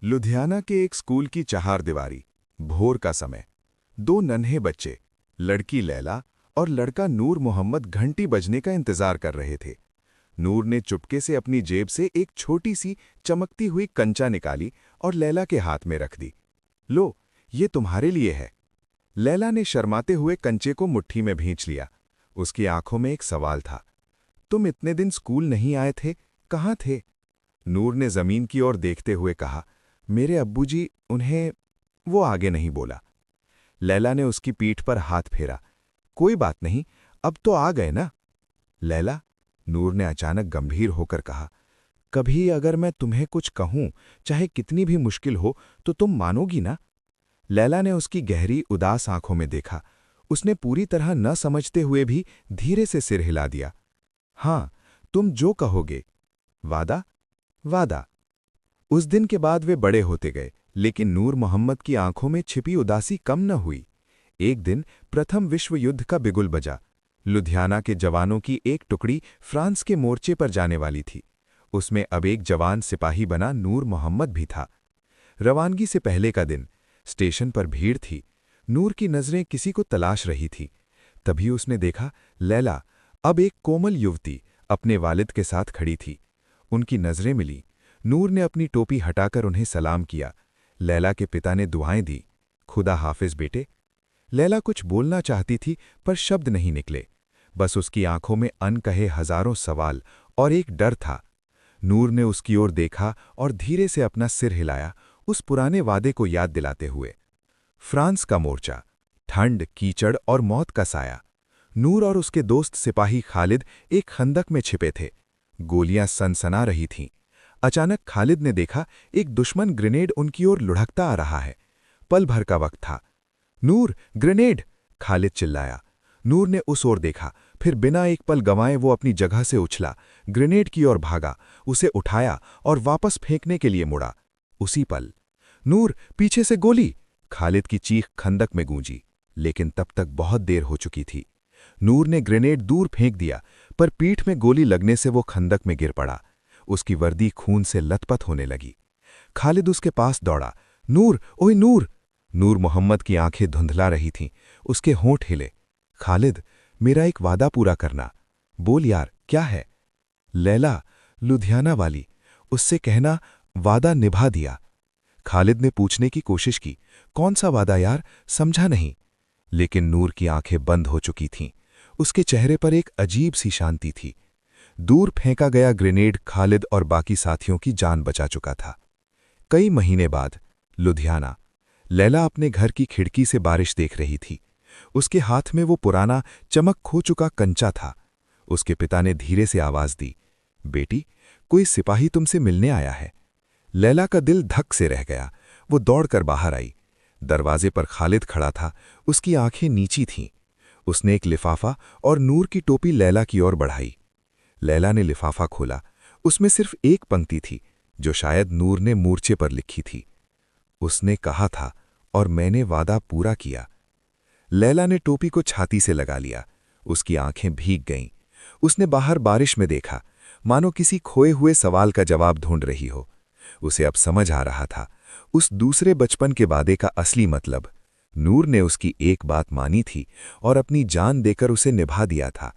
लुधियाना के एक स्कूल की चहारदीवारी। भोर का समय। दो नन्हे बच्चे, लड़की लैला और लड़का नूर मोहम्मद घंटी बजने का इंतजार कर रहे थे। नूर ने चुपके से अपनी जेब से एक छोटी सी चमकती हुई कंचा निकाली और लैला के हाथ में रख दी। लो, ये तुम्हारे लिए है। लैला ने शर्माते हुए कंचे को मुट्ठी में भींच लिया। उसकी आंखों में एक सवाल था। तुम इतने दिन स्कूल नहीं आए थे, कहाँ थे? नूर ने जमीन की ओर देखते हुए कहा, मेरे अब्बूजी, उन्हें। वो आगे नहीं बोला। लैला ने उसकी पीठ पर हाथ फेरा। कोई बात नहीं, अब तो आ गए ना। लैला, नूर ने अचानक गंभीर होकर कहा, कभी अगर मैं तुम्हें कुछ कहूं, चाहे कितनी भी मुश्किल हो, तो तुम मानोगी ना? लैला ने उसकी गहरी उदास आंखों में देखा। उसने पूरी तरह न समझते हुए भी धीरे से सिर हिला दिया। हां, तुम जो कहोगे। वादा? वादा। उस दिन के बाद वे बड़े होते गए, लेकिन नूर मोहम्मद की आंखों में छिपी उदासी कम न हुई। एक दिन प्रथम विश्व युद्ध का बिगुल बजा। लुधियाना के जवानों की एक टुकड़ी फ्रांस के मोर्चे पर जाने वाली थी। उसमें अब एक जवान सिपाही बना नूर मोहम्मद भी था। रवानगी से पहले का दिन। स्टेशन पर भीड़ थी। नूर की नजरें किसी को तलाश रही थी। तभी उसने देखा, लैला, अब एक कोमल युवती, अपने वालिद के साथ खड़ी थी। उनकी नजरें मिली। नूर ने अपनी टोपी हटाकर उन्हें सलाम किया। लैला के पिता ने दुआएं दी। खुदा हाफिज बेटे। लैला कुछ बोलना चाहती थी, पर शब्द नहीं निकले। बस उसकी आंखों में अनकहे हजारों सवाल और एक डर था। नूर ने उसकी ओर देखा और धीरे से अपना सिर हिलाया, उस पुराने वादे को याद दिलाते हुए। फ्रांस का मोर्चा, ठंड, कीचड़ और मौत का साया। नूर और उसके दोस्त सिपाही खालिद एक खंदक में छिपे थे। गोलियां सनसना रही थीं। अचानक खालिद ने देखा, एक दुश्मन ग्रेनेड उनकी ओर लुढ़कता आ रहा है। पल भर का वक्त था। नूर, ग्रेनेड! खालिद चिल्लाया। नूर ने उस ओर देखा, फिर बिना एक पल गंवाए वो अपनी जगह से उछला, ग्रेनेड की ओर भागा, उसे उठाया और वापस फेंकने के लिए मुड़ा। उसी पल, नूर, पीछे से गोली! खालिद की चीख खंदक में गूंजी, लेकिन तब तक बहुत देर हो चुकी थी। नूर ने ग्रेनेड दूर फेंक दिया, पर पीठ में गोली लगने से वो खंदक में गिर पड़ा। उसकी वर्दी खून से लथपथ होने लगी। खालिद उसके पास दौड़ा। नूर, ओए नूर! नूर मोहम्मद की आंखें धुंधला रही थीं। उसके होंठ हिले। खालिद, मेरा एक वादा पूरा करना। बोल यार, क्या है? लैला, लुधियाना वाली, उससे कहना वादा निभा दिया। खालिद ने पूछने की कोशिश की, कौन सा वादा यार, समझा नहीं। लेकिन नूर की आंखें बंद हो चुकी थीं। उसके चेहरे पर एक अजीब सी शांति थी। दूर फेंका गया ग्रेनेड खालिद और बाकी साथियों की जान बचा चुका था। कई महीने बाद, लुधियाना। लैला अपने घर की खिड़की से बारिश देख रही थी। उसके हाथ में वो पुराना, चमक खो चुका कंचा था। उसके पिता ने धीरे से आवाज दी, बेटी, कोई सिपाही तुमसे मिलने आया है। लैला का दिल धक से रह गया। वो दौड़कर बाहर आई। दरवाजे पर खालिद खड़ा था। उसकी आंखें नीची थीं। उसने एक लिफाफा और नूर की टोपी लैला की ओर बढ़ाई। लैला ने लिफाफा खोला। उसमें सिर्फ एक पंक्ति थी, जो शायद नूर ने मूर्छे पर लिखी थी। उसने कहा था, और मैंने वादा पूरा किया। लैला ने टोपी को छाती से लगा लिया। उसकी आंखें भीग गईं। उसने बाहर बारिश में देखा, मानो किसी खोए हुए सवाल का जवाब ढूंढ रही हो। उसे अब समझ आ रहा था, उस दूसरे बचपन के वादे का असली मतलब। नूर ने उसकी एक बात मानी थी और अपनी जान देकर उसे निभा दिया था।